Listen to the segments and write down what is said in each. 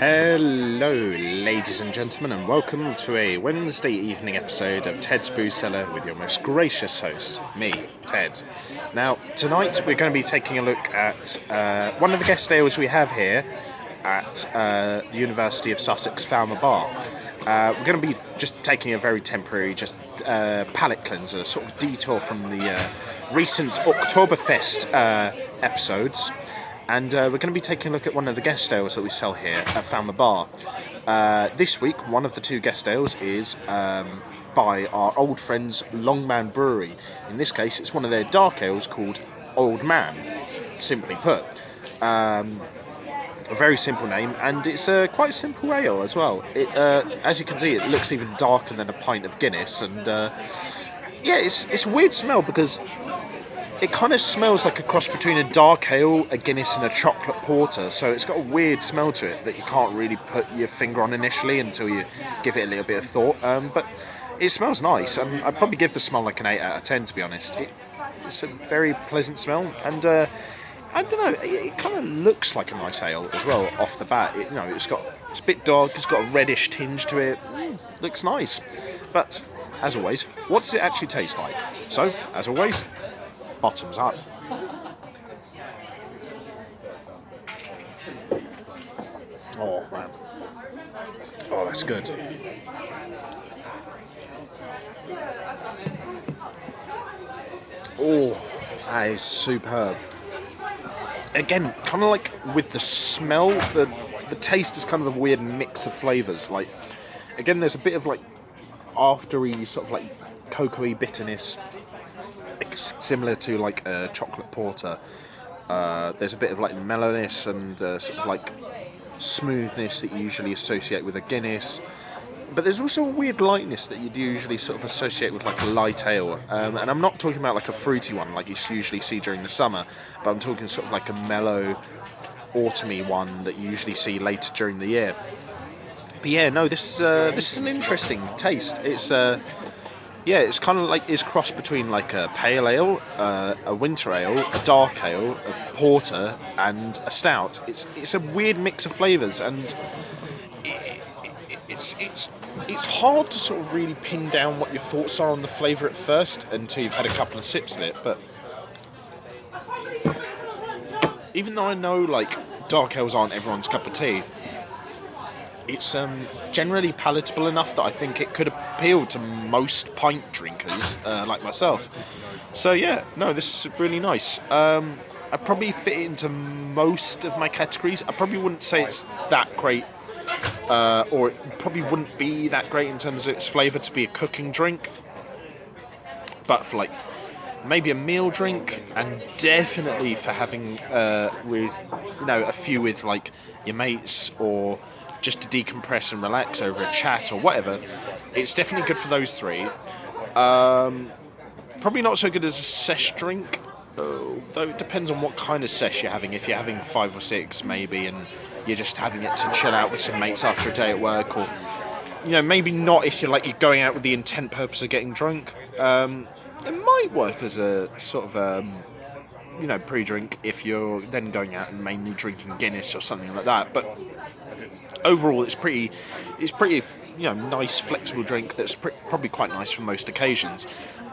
Hello, ladies and gentlemen, and welcome to a Wednesday evening episode of Ted's Cellar with your most gracious host, me, Ted. Now, tonight we're going to be taking a look at one of the guest ales we have here at the University of Sussex Falmer Bar. We're going to be just taking a very temporary, palate cleanser, a sort of detour from the recent Oktoberfest episodes. And we're going to be taking a look at one of the guest ales that we sell here at Falmer Bar. This week, one of the two guest ales is by our old friends Longman Brewery. In this case, it's one of their dark ales called Old Man, simply put. A very simple name, and it's quite a simple ale as well. As you can see, it looks even darker than a pint of Guinness, and it's a weird smell because it kind of smells like a cross between a dark ale, a Guinness, and a chocolate porter. So it's got a weird smell to it that you can't really put your finger on initially until you give it a little bit of thought. But it smells nice, and I'd probably give the smell like an 8 out of 10, to be honest. It's a very pleasant smell, and I don't know, it kind of looks like a nice ale as well off the bat. It's a bit dark, it's got a reddish tinge to it. Looks nice. But as always, what does it actually taste like? So, as always, bottoms up. Oh man. Oh, that's good. Oh, that is superb. Again, kind of like with the smell, the taste is kind of a weird mix of flavours. Like, again, there's a bit of like aftery sort of like cocoa-y bitterness, similar to like a chocolate porter. There's a bit of like mellowness and sort of like smoothness that you usually associate with a Guinness, but there's also a weird lightness that you'd usually sort of associate with like a light ale, and I'm not talking about like a fruity one like you usually see during the summer, but I'm talking sort of like a mellow autumny one that you usually see later during the year. But yeah, no, this is an interesting taste. It's kind of like it's crossed between like a pale ale, a winter ale, a dark ale, a porter, and a stout. It's a weird mix of flavours, and it's hard to sort of really pin down what your thoughts are on the flavour at first until you've had a couple of sips of it. But even though I know like dark ales aren't everyone's cup of tea, it's generally palatable enough that I think it could appeal to most pint drinkers like myself. So yeah, no, this is really nice. I probably fit it into most of my categories. I probably wouldn't say it's that great, or it probably wouldn't be that great in terms of its flavour to be a cooking drink. But for like maybe a meal drink, and definitely for having with a few with like your mates, or just to decompress and relax over a chat or whatever, it's definitely good for those three. Probably not so good as a sesh drink, though it depends on what kind of sesh you're having. If you're having 5 or 6 maybe, and you're just having it to chill out with some mates after a day at work, or maybe not if you're going out with the intent purpose of getting drunk. It might work as a sort of pre-drink if you're then going out and mainly drinking Guinness or something like that. But overall, it's pretty nice, flexible drink that's probably quite nice for most occasions.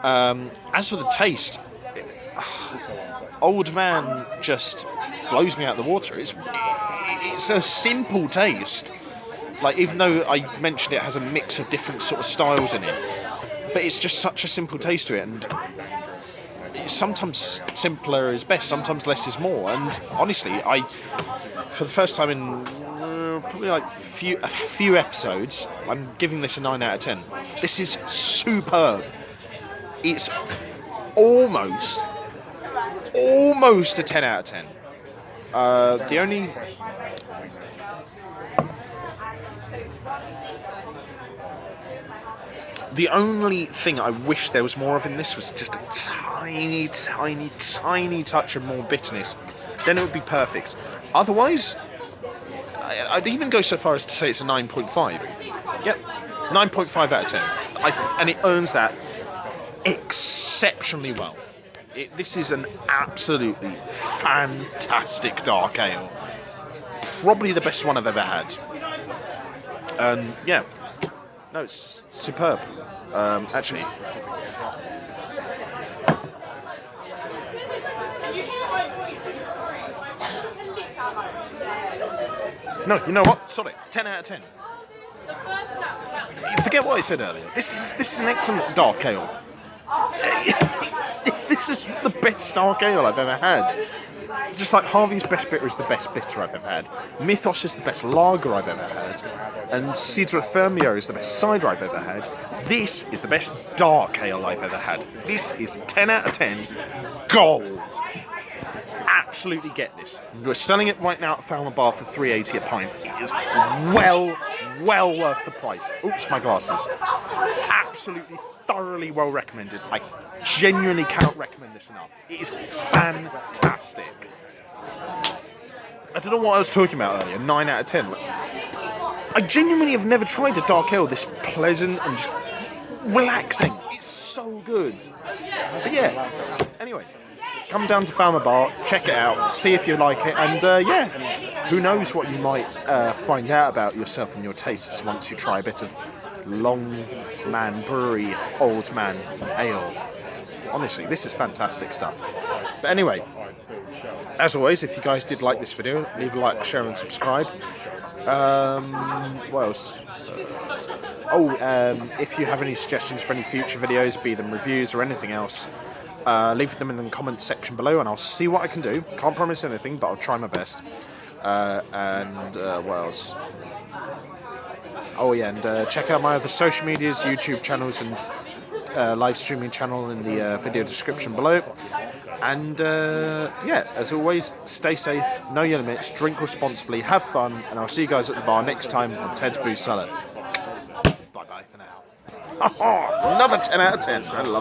As for the taste, Old Man just blows me out of the water. It's a simple taste. Like, even though I mentioned it has a mix of different sort of styles in it, but it's just such a simple taste to it, and sometimes simpler is best, sometimes less is more. And honestly, for the first time in probably like a few episodes, I'm giving this a 9 out of 10. This is superb. It's almost a 10 out of 10. The only thing I wish there was more of in this was just a tiny, tiny, tiny touch of more bitterness. Then it would be perfect. Otherwise, I'd even go so far as to say it's a 9.5. Yep, 9.5 out of 10. And it earns that exceptionally well. This is an absolutely fantastic dark ale. probably the best one I've ever had. Yeah, no, it's superb. Actually, no, you know what? Sorry, 10 out of 10. You forget what I said earlier. This is an excellent dark ale. This is the best dark ale I've ever had. Just like Harvey's Best Bitter is the best bitter I've ever had. Mythos is the best lager I've ever had. And Cidra Fermio is the best cider I've ever had. This is the best dark ale I've ever had. This is 10 out of 10 gold. Absolutely get this. We're selling it right now at Falmouth Bar for $3.80 a pint. It is well worth the price. Oops, my glasses. Absolutely, thoroughly well recommended. I genuinely cannot recommend this enough. It is fantastic. I don't know what I was talking about earlier. 9 out of 10. I genuinely have never tried a dark ale this pleasant and just relaxing. It's so good. But yeah, anyway. Come down to Falmouth Bar, check it out, see if you like it, and yeah, who knows what you might find out about yourself and your tastes once you try a bit of Long Man Brewery Old Man Ale. Honestly, this is fantastic stuff. But anyway, as always, if you guys did like this video, leave a like, share and subscribe. What else? If you have any suggestions for any future videos, be them reviews or anything else, leave them in the comments section below and I'll see what I can do. Can't promise anything, but I'll try my best. What else? Oh yeah, and check out my other social medias, YouTube channels and live streaming channel in the video description below. And yeah, as always, stay safe, know your limits, drink responsibly, have fun, and I'll see you guys at the bar next time on Ted's Booze Cellar. Bye bye for now. Another 10 out of 10. I love it.